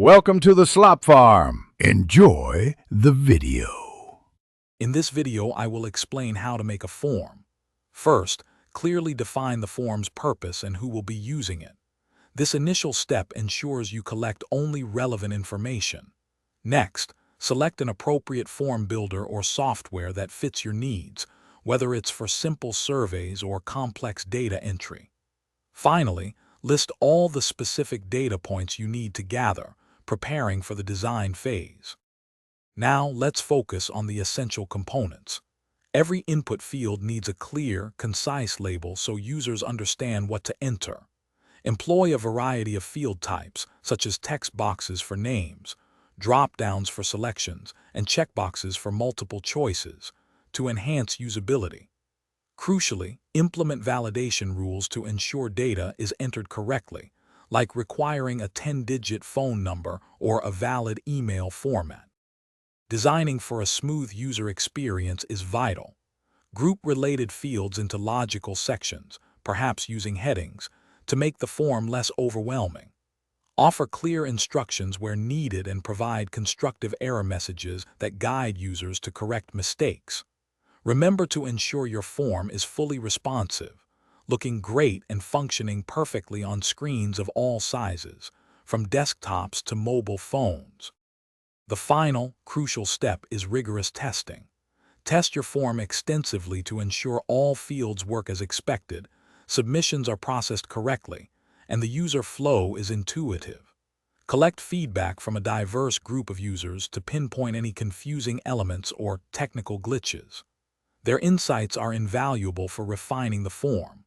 Welcome to the Slop Farm. Enjoy the video. In this video, I will explain how to make a form. First, clearly define the form's purpose and who will be using it. This initial step ensures you collect only relevant information. Next, select an appropriate form builder or software that fits your needs, whether it's for simple surveys or complex data entry. Finally, list all the specific data points you need to gather, preparing for the design phase. Now let's focus on the essential components. Every input field needs a clear, concise label so users understand what to enter. Employ a variety of field types, such as text boxes for names, drop-downs for selections, and checkboxes for multiple choices, to enhance usability. Crucially, implement validation rules to ensure data is entered correctly, like requiring a 10-digit phone number or a valid email format. Designing for a smooth user experience is vital. Group related fields into logical sections, perhaps using headings, to make the form less overwhelming. Offer clear instructions where needed and provide constructive error messages that guide users to correct mistakes. Remember to ensure your form is fully responsive, looking great and functioning perfectly on screens of all sizes, from desktops to mobile phones. The final, crucial step is rigorous testing. Test your form extensively to ensure all fields work as expected, submissions are processed correctly, and the user flow is intuitive. Collect feedback from a diverse group of users to pinpoint any confusing elements or technical glitches. Their insights are invaluable for refining the form.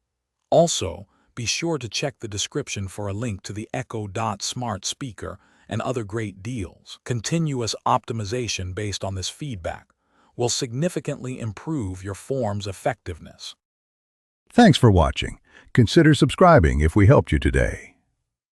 Also, be sure to check the description for a link to the Echo Dot smart speaker and other great deals. Continuous optimization based on this feedback will significantly improve your form's effectiveness. Thanks for watching. Consider subscribing if we helped you today.